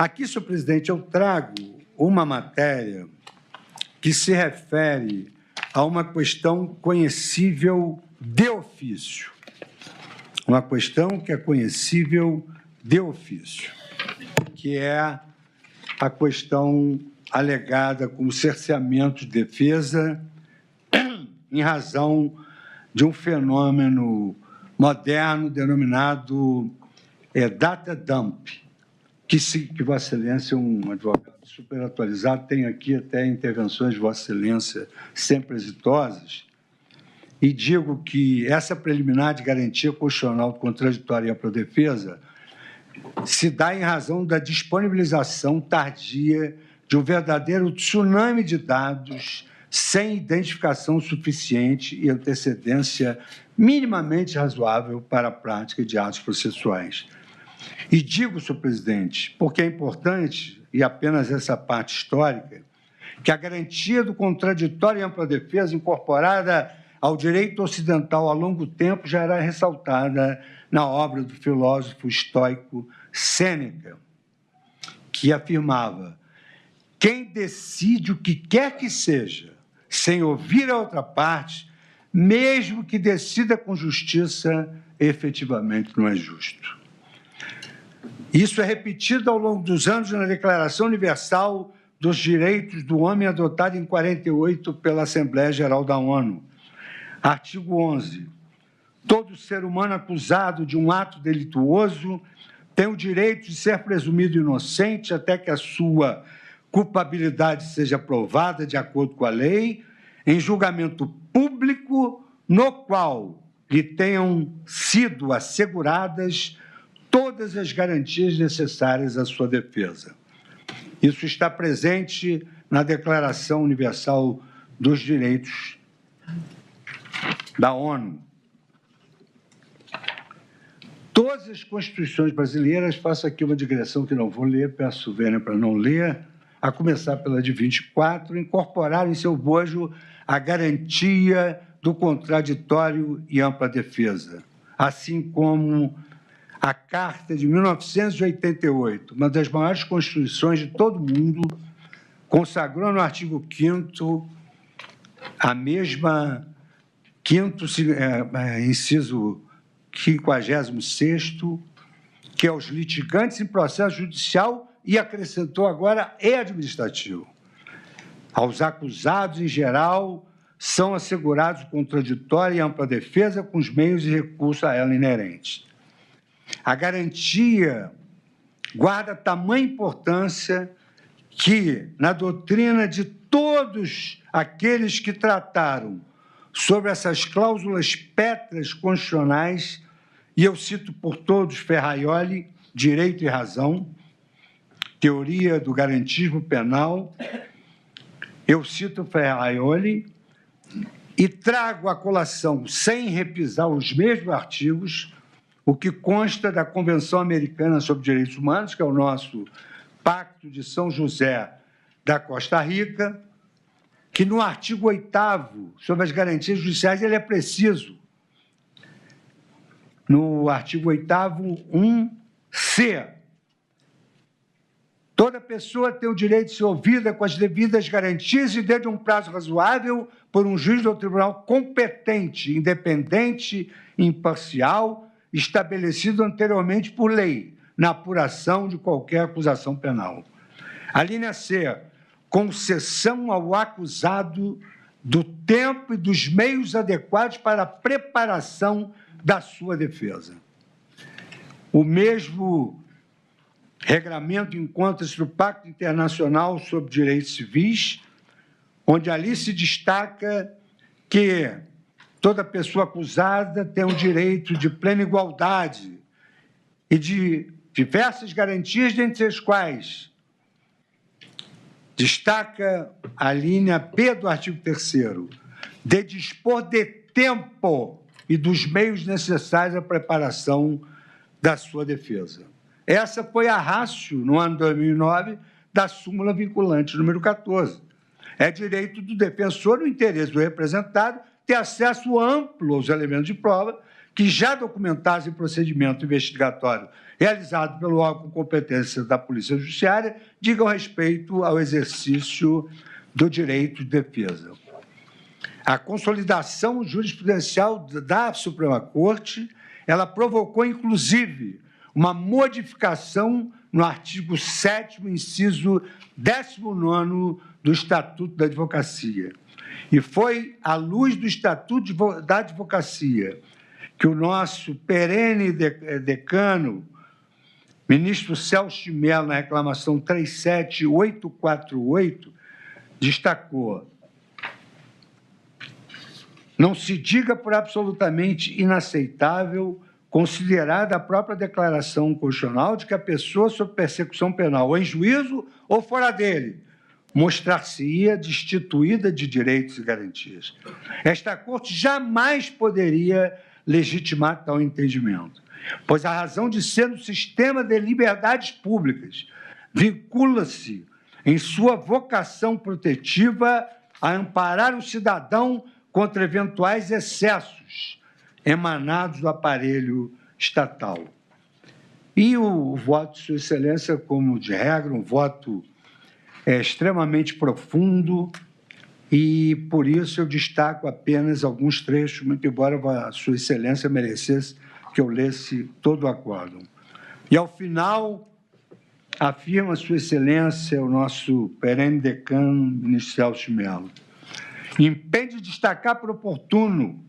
Aqui, senhor presidente, eu trago uma matéria que se refere a uma questão conhecível de ofício. Uma questão que é conhecível de ofício, que é a questão alegada como cerceamento de defesa em razão de um fenômeno moderno denominado data dump, que Vossa Excelência é um advogado super atualizado, tem aqui até intervenções de Vossa Excelência sempre exitosas, e digo que essa preliminar de garantia constitucional contraditória e ampla defesa se dá em razão da disponibilização tardia de um verdadeiro tsunami de dados sem identificação suficiente e antecedência minimamente razoável para a prática de atos processuais. E digo, senhor presidente, porque é importante, e apenas essa parte histórica, que a garantia do contraditório e ampla defesa incorporada ao direito ocidental há longo tempo já era ressaltada na obra do filósofo estoico Sêneca, que afirmava: quem decide o que quer que seja, sem ouvir a outra parte, mesmo que decida com justiça, efetivamente não é justo. Isso é repetido ao longo dos anos na Declaração Universal dos Direitos do Homem, adotada em 48 pela Assembleia Geral da ONU. Artigo 11. Todo ser humano acusado de um ato delituoso tem o direito de ser presumido inocente até que a sua culpabilidade seja provada de acordo com a lei, em julgamento público, no qual lhe tenham sido asseguradas todas as garantias necessárias à sua defesa. Isso está presente na Declaração Universal dos Direitos da ONU. Todas as constituições brasileiras, faço aqui uma digressão que não vou ler, peço vênia para não ler, a começar pela de 24, incorporaram em seu bojo a garantia do contraditório e ampla defesa, assim como a Carta de 1988, uma das maiores constituições de todo o mundo, consagrou no artigo 5º a mesma inciso 56º, que aos litigantes em processo judicial, e acrescentou agora e administrativo. Aos acusados, em geral, são assegurados contraditório e ampla defesa com os meios e recursos a ela inerentes. A garantia guarda tamanha importância que, na doutrina de todos aqueles que trataram sobre essas cláusulas pétreas constitucionais, e eu cito por todos Ferraioli, Direito e Razão, Teoria do Garantismo Penal, eu cito Ferraioli e trago à colação, sem repisar os mesmos artigos, o que consta da Convenção Americana sobre Direitos Humanos, que é o nosso Pacto de São José da Costa Rica, que no artigo 8º, sobre as garantias judiciais, ele é preciso. No artigo 8º, 1c, toda pessoa tem o direito de ser ouvida com as devidas garantias e dentro de um prazo razoável por um juiz ou tribunal competente, independente e imparcial, estabelecido anteriormente por lei, na apuração de qualquer acusação penal. A linha C, concessão ao acusado do tempo e dos meios adequados para a preparação da sua defesa. O mesmo regramento encontra-se no Pacto Internacional sobre Direitos Civis, onde ali se destaca que toda pessoa acusada tem o direito de plena igualdade e de diversas garantias, dentre as quais destaca a linha B do artigo 3º, de dispor de tempo e dos meios necessários à preparação da sua defesa. Essa foi a ratio, no ano 2009, da súmula vinculante número 14. É direito do defensor, no interesse do representado, ter acesso amplo aos elementos de prova que já documentados em procedimento investigatório realizado pelo órgão com competência da Polícia Judiciária digam respeito ao exercício do direito de defesa. A consolidação jurisprudencial da Suprema Corte, ela provocou, inclusive, uma modificação no artigo 7º, inciso 19º do Estatuto da Advocacia. E foi à luz do Estatuto da Advocacia que o nosso perene decano, ministro Celso de Mello, na reclamação 37848, destacou: não se diga por absolutamente inaceitável, considerada a própria declaração constitucional de que a pessoa sob persecução penal ou em juízo ou fora dele mostrar-se-ia destituída de direitos e garantias. Esta Corte jamais poderia legitimar tal entendimento, pois a razão de ser no sistema de liberdades públicas vincula-se em sua vocação protetiva a amparar o cidadão contra eventuais excessos emanados do aparelho estatal. E o voto de Sua Excelência, como de regra, um voto extremamente profundo, e por isso eu destaco apenas alguns trechos, muito embora a Sua Excelência merecesse que eu lesse todo o acórdão. E, ao final, afirma Sua Excelência, o nosso perene decano, ministro Celso de Mello, impede de destacar por oportuno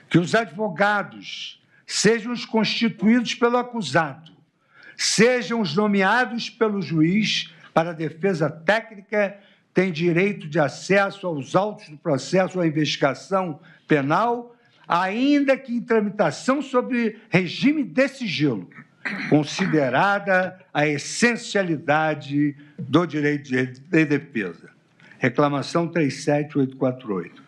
que os advogados sejam os constituídos pelo acusado, sejam os nomeados pelo juiz para a defesa técnica, têm direito de acesso aos autos do processo ou à investigação penal, ainda que em tramitação sob regime de sigilo, considerada a essencialidade do direito de defesa. Reclamação 37848.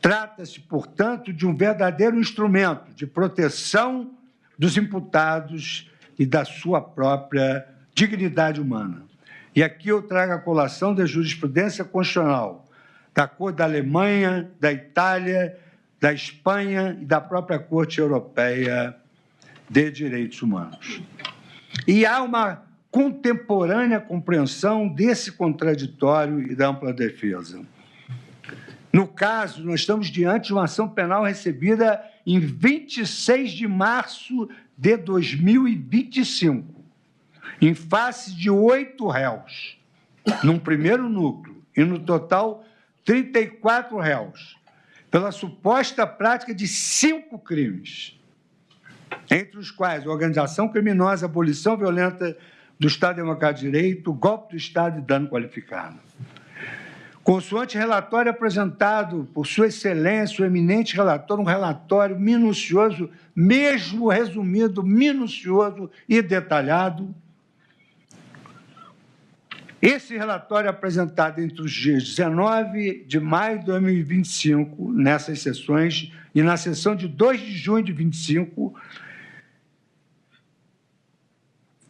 Trata-se, portanto, de um verdadeiro instrumento de proteção dos imputados e da sua própria dignidade humana. E aqui eu trago a colação da jurisprudência constitucional da Corte da Alemanha, da Itália, da Espanha e da própria Corte Europeia de Direitos Humanos. E há uma contemporânea compreensão desse contraditório e da ampla defesa. No caso, nós estamos diante de uma ação penal recebida em 26 de março de 2025, em face de 8 réus, num primeiro núcleo, e no total 34 réus, pela suposta prática de 5 crimes, entre os quais organização criminosa, abolição violenta do Estado Democrático de Direito, golpe do Estado e dano qualificado. Consoante relatório apresentado por Sua Excelência, o eminente relator, um relatório minucioso, mesmo resumido, minucioso e detalhado. Esse relatório apresentado entre os dias 19 de maio de 2025, nessas sessões, e na sessão de 2 de junho de 2025,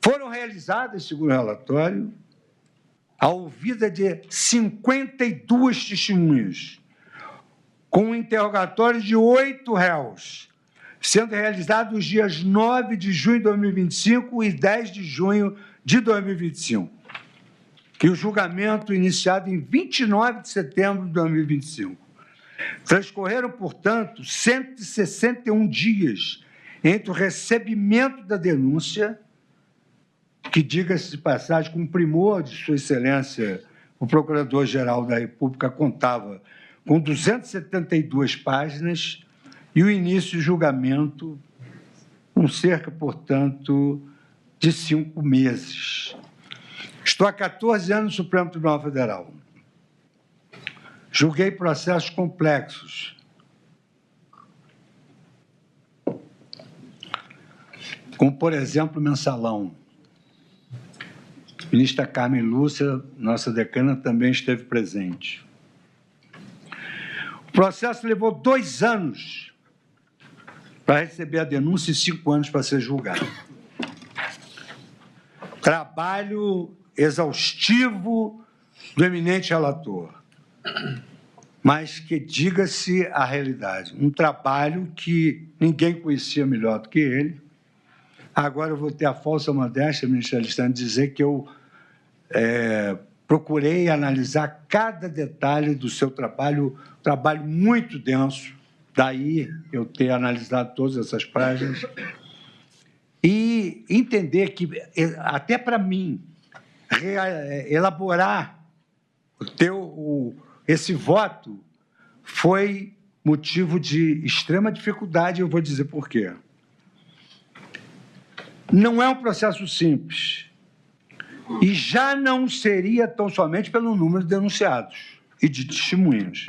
foram realizadas, segundo o relatório, a ouvida de 52 testemunhas, com um interrogatório de 8 réus, sendo realizado os dias 9 de junho de 2025 e 10 de junho de 2025. E o julgamento iniciado em 29 de setembro de 2025. Transcorreram, portanto, 161 dias entre o recebimento da denúncia, que, diga-se de passagem, com primor de Sua Excelência, o Procurador-Geral da República contava com 272 páginas, e o início do julgamento com cerca, portanto, de 5 meses. Estou há 14 anos no Supremo Tribunal Federal. Julguei processos complexos, como, por exemplo, o mensalão. A ministra Carmen Lúcia, nossa decana, também esteve presente. O processo levou 2 anos para receber a denúncia e 5 anos para ser julgado. Trabalho exaustivo do eminente relator. mas que diga-se a realidade. Um trabalho que ninguém conhecia melhor do que ele. Agora eu vou ter a falsa modéstia, ministro Alexandre, de dizer que eu procurei analisar cada detalhe do seu trabalho muito denso, daí eu ter analisado todas essas páginas, e entender que, até para mim, elaborar esse voto foi motivo de extrema dificuldade, eu vou dizer por quê. Não é um processo simples, e já não seria tão somente pelo número de denunciados e de testemunhas.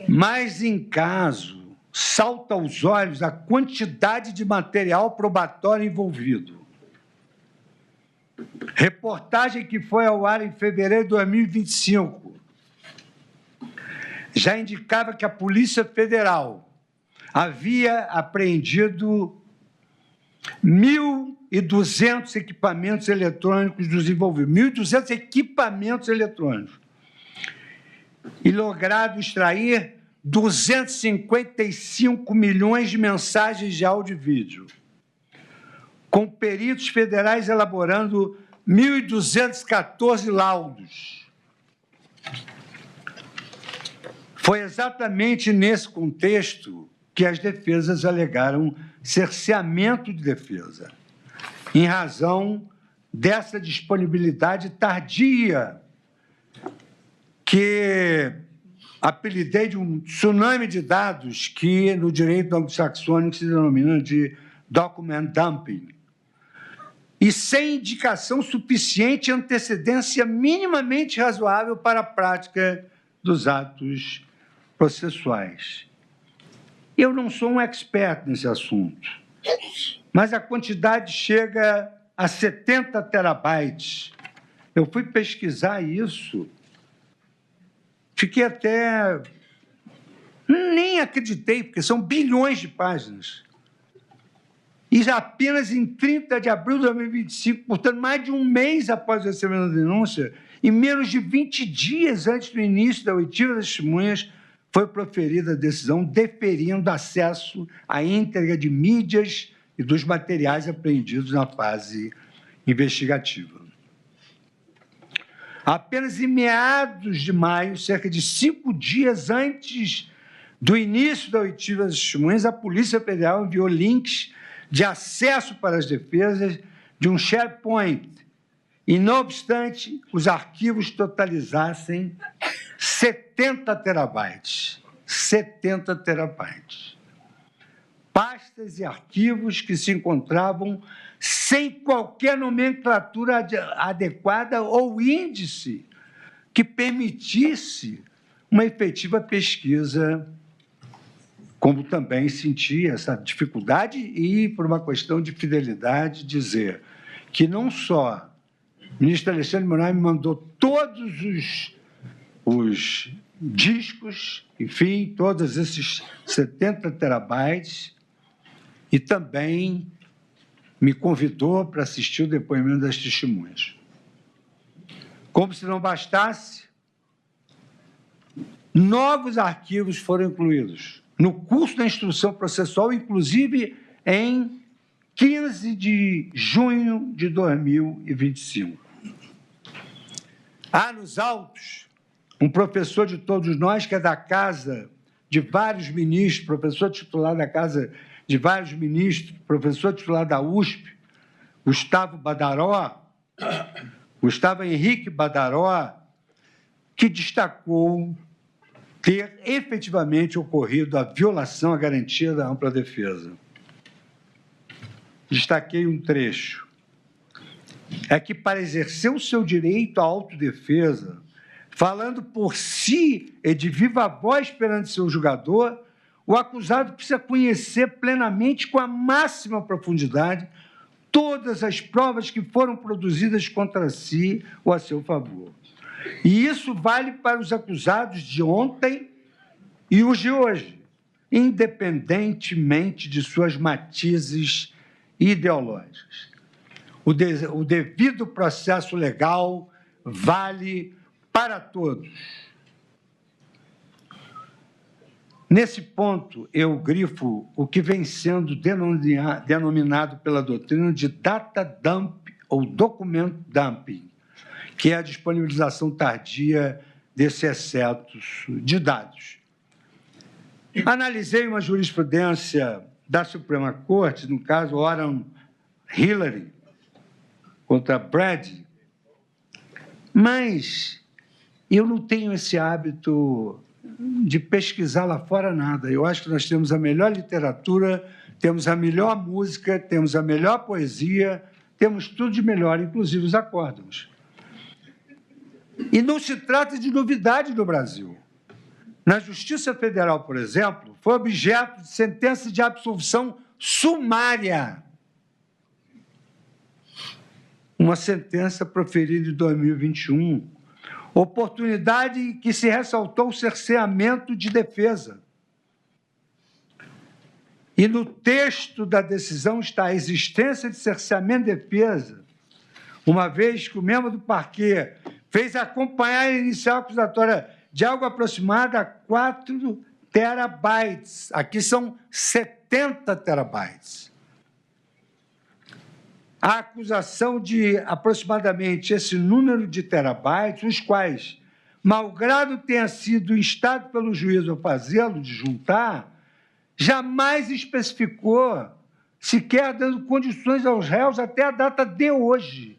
Mas, em caso, salta aos olhos a quantidade de material probatório envolvido. Reportagem que foi ao ar em fevereiro de 2025 já indicava que a Polícia Federal havia apreendido 1.200 equipamentos eletrônicos dos envolvidos, 1.200 equipamentos eletrônicos, e logrado extrair 255 milhões de mensagens de áudio e vídeo, com peritos federais elaborando 1.214 laudos. Foi exatamente nesse contexto que as defesas alegaram cerceamento de defesa, em razão dessa disponibilidade tardia, que apelidei de um tsunami de dados que, no direito anglo-saxônico, se denomina de document dumping, e sem indicação suficiente e antecedência minimamente razoável para a prática dos atos processuais. Eu não sou um expert nesse assunto, mas a quantidade chega a 70 terabytes. Eu fui pesquisar isso, fiquei até... nem acreditei, porque são bilhões de páginas. E já apenas em 30 de abril de 2025, portanto, mais de um mês após o recebimento da denúncia, e menos de 20 dias antes do início da oitiva das testemunhas, foi proferida a decisão deferindo acesso à íntegra de mídias e dos materiais apreendidos na fase investigativa. Apenas em meados de maio, cerca de 5 dias antes do início da oitiva das testemunhas, a Polícia Federal enviou links de acesso para as defesas de um SharePoint, e, não obstante, os arquivos totalizassem 70 terabytes. 70 terabytes. Pastas e arquivos que se encontravam sem qualquer nomenclatura adequada ou índice que permitisse uma efetiva pesquisa, como também senti essa dificuldade e, por uma questão de fidelidade, dizer que não só o ministro Alexandre de Moraes me mandou todos os discos, enfim, todos esses 70 terabytes, e também me convidou para assistir o depoimento das testemunhas. Como se não bastasse, novos arquivos foram incluídos no curso da instrução processual, inclusive em 15 de junho de 2025. Há nos autos um professor de todos nós, que é da casa de vários ministros, professor titular da casa de vários ministros, professor titular da USP, Gustavo Henrique Badaró, que destacou ter efetivamente ocorrido a violação à garantia da ampla defesa. Destaquei um trecho. É que, para exercer o seu direito à autodefesa, falando por si e de viva voz perante seu julgador, o acusado precisa conhecer plenamente, com a máxima profundidade, todas as provas que foram produzidas contra si ou a seu favor. E isso vale para os acusados de ontem e os de hoje, independentemente de suas matizes ideológicas. O devido processo legal vale para todos. Nesse ponto, eu grifo o que vem sendo denominado pela doutrina de data dump ou document dumping, que é a disponibilização tardia desses excetos de dados. Analisei uma jurisprudência da Suprema Corte, no caso Oram Hillary contra Brad, mas eu não tenho esse hábito de pesquisar lá fora nada. Eu acho que nós temos a melhor literatura, temos a melhor música, temos a melhor poesia, temos tudo de melhor, inclusive os acórdãos. E não se trata de novidade no Brasil. Na Justiça Federal, por exemplo, foi objeto de sentença de absolvição sumária. Uma sentença proferida em 2021. Oportunidade em que se ressaltou o cerceamento de defesa. E no texto da decisão está a existência de cerceamento de defesa, uma vez que o membro do parquê fez acompanhar a inicial acusatória de algo aproximado a 4 terabytes. Aqui são 70 terabytes. A acusação de aproximadamente esse número de terabytes, os quais, malgrado tenha sido instado pelo juiz a fazê-lo, de juntar, jamais especificou, sequer dando condições aos réus até a data de hoje,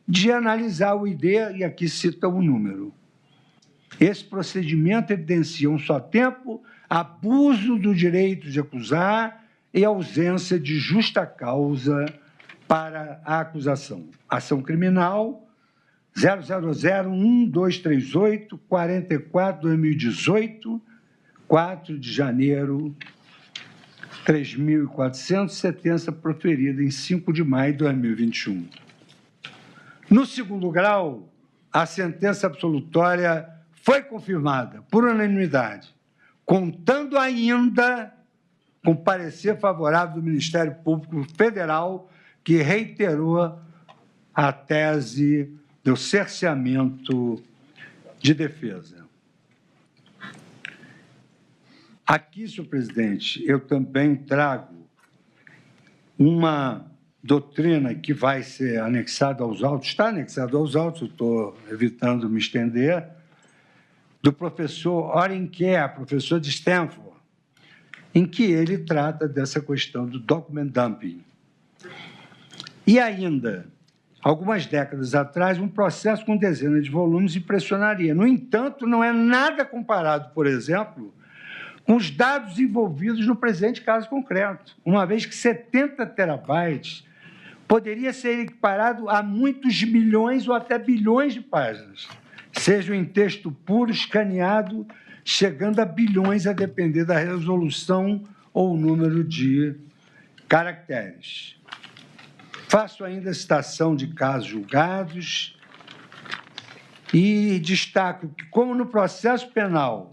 de analisar o ID, e aqui cita o número. Esse procedimento evidencia um só tempo, abuso do direito de acusar e ausência de justa causa para a acusação. Ação criminal 0001238 44/2018, 4 de janeiro, 3.400, sentença proferida em 5 de maio de 2021. No segundo grau, a sentença absolutória foi confirmada por unanimidade, contando ainda com parecer favorável do Ministério Público Federal, que reiterou a tese do cerceamento de defesa. Aqui, senhor presidente, eu também trago uma doutrina que vai ser anexada aos autos, está anexada aos autos, eu estou evitando me estender, do professor Oren Kerr, professor de Stanford, em que ele trata dessa questão do document dumping. E ainda, algumas décadas atrás, um processo com dezenas de volumes impressionaria. No entanto, não é nada comparado, por exemplo, com os dados envolvidos no presente caso concreto, uma vez que 70 terabytes poderia ser equiparado a muitos milhões ou até bilhões de páginas, sejam em texto puro, escaneado, chegando a bilhões, a depender da resolução ou número de caracteres. Faço ainda citação de casos julgados e destaco que, como no processo penal,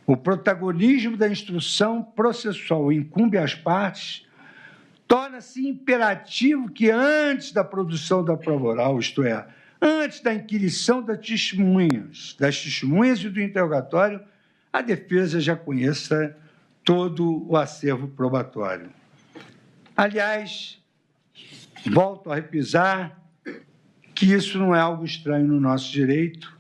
o protagonismo da instrução processual incumbe às partes, torna-se imperativo que, antes da produção da prova oral, isto é, antes da inquirição das testemunhas e do interrogatório, a defesa já conheça todo o acervo probatório. Aliás, volto a repisar que isso não é algo estranho no nosso direito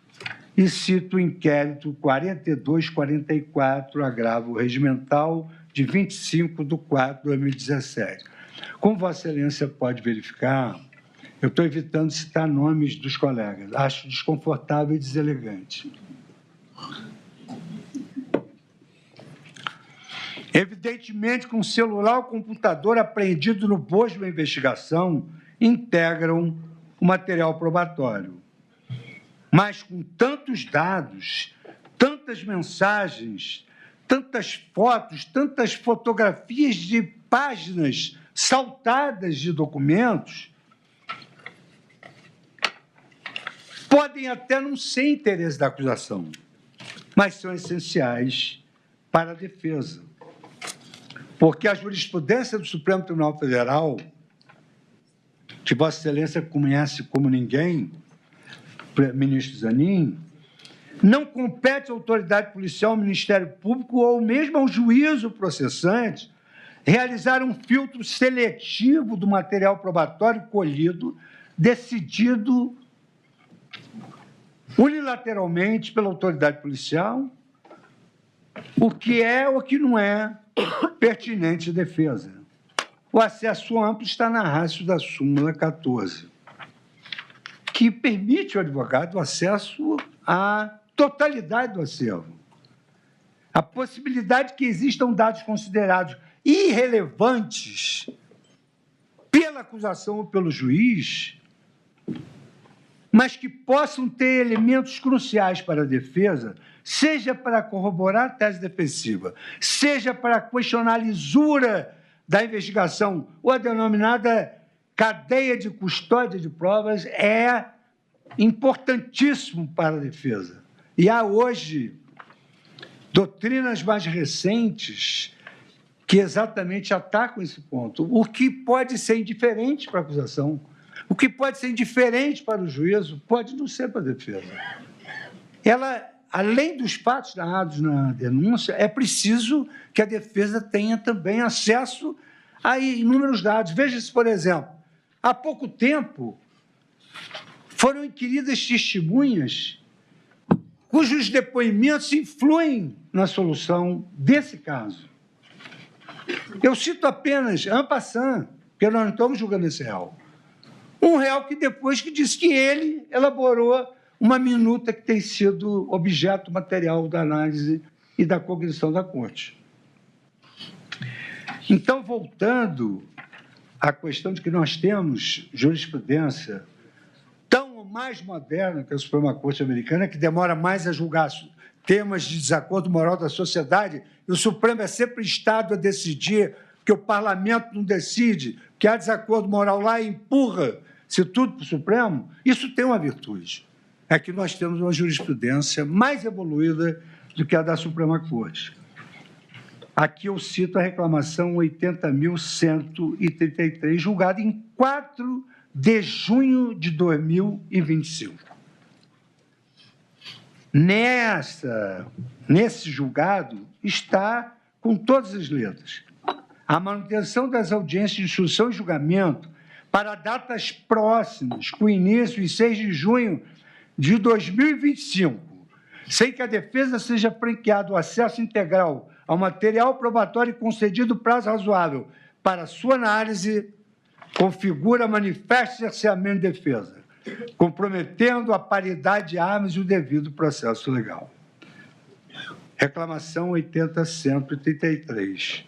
e cito o inquérito 4244, agravo regimental de 25/4/2017. Como Vossa Excelência pode verificar, eu estou evitando citar nomes dos colegas, acho desconfortável e deselegante. Evidentemente que um celular ou computador apreendido no bojo da investigação integram o material probatório. Mas com tantos dados, tantas mensagens, tantas fotos, tantas fotografias de páginas saltadas de documentos, podem até não ser interesse da acusação, mas são essenciais para a defesa. Porque a jurisprudência do Supremo Tribunal Federal, que Vossa Excelência conhece como ninguém, ministro Zanin, Não compete à autoridade policial, ao Ministério Público ou mesmo ao juízo processante realizar um filtro seletivo do material probatório colhido, decidido unilateralmente pela autoridade policial, o que é ou o que não é pertinente à defesa. O acesso amplo está na ratio da súmula 14, que permite ao advogado o acesso à totalidade do acervo. A possibilidade que existam dados considerados irrelevantes pela acusação ou pelo juiz, mas que possam ter elementos cruciais para a defesa, seja para corroborar a tese defensiva, seja para questionar a lisura da investigação ou a denominada cadeia de custódia de provas, é importantíssimo para a defesa. E há hoje doutrinas mais recentes que exatamente atacam esse ponto. O que pode ser indiferente para a acusação, o que pode ser indiferente para o juízo, pode não ser para a defesa. Ela, além dos fatos narrados na denúncia, é preciso que a defesa tenha também acesso a inúmeros dados. Veja-se, por exemplo, há pouco tempo foram inquiridas testemunhas cujos depoimentos influem na solução desse caso. Eu cito apenas, en passant, porque nós não estamos julgando esse réu. Um réu que depois que disse que ele elaborou uma minuta que tem sido objeto material da análise e da cognição da Corte. Então, voltando à questão de que nós temos jurisprudência tão mais moderna que a Suprema Corte Americana, que demora mais a julgar temas de desacordo moral da sociedade, e o Supremo é sempre Estado a decidir, que o Parlamento não decide, que há desacordo moral lá e empurra-se tudo para o Supremo. Isso tem uma virtude, é que nós temos uma jurisprudência mais evoluída do que a da Suprema Corte. Aqui eu cito a reclamação 80.133, julgada em 4 de junho de 2025. Nesse julgado está, com todas as letras, a manutenção das audiências de instrução e julgamento para datas próximas, com início em 6 de junho de 2025, sem que a defesa seja franqueado o acesso integral ao material probatório e concedido prazo razoável para sua análise, configura manifesto cerceamento de defesa, comprometendo a paridade de armas e o devido processo legal. Reclamação 80.133.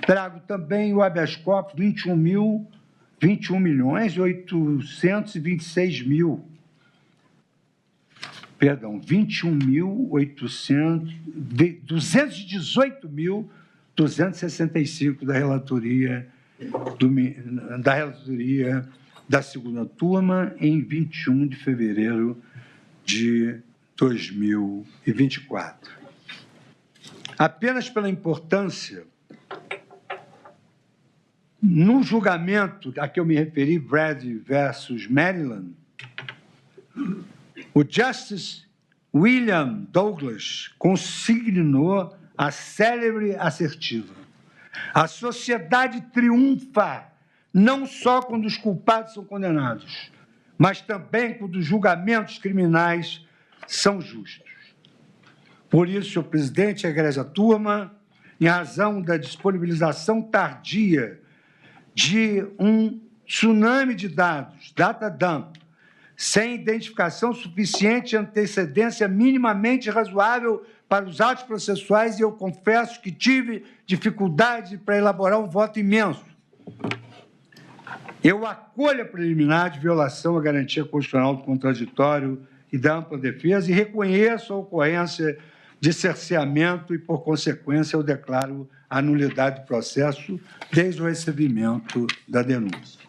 Trago também o habeas corpus 218.265 da relatoria da segunda turma, em 21 de fevereiro de 2024. Apenas pela importância, no julgamento a que eu me referi, Brady versus Maryland, o Justice William Douglas consignou a célebre assertiva: a sociedade triunfa não só quando os culpados são condenados, mas também quando os julgamentos criminais são justos. Por isso, senhor presidente, a egrégia turma, em razão da disponibilização tardia de um tsunami de dados, data dump, sem identificação suficiente e antecedência minimamente razoável para os atos processuais, e eu confesso que tive dificuldade para elaborar um voto imenso. Eu acolho a preliminar de violação à garantia constitucional do contraditório e da ampla defesa e reconheço a ocorrência de cerceamento e, por consequência, eu declaro a nulidade do processo desde o recebimento da denúncia.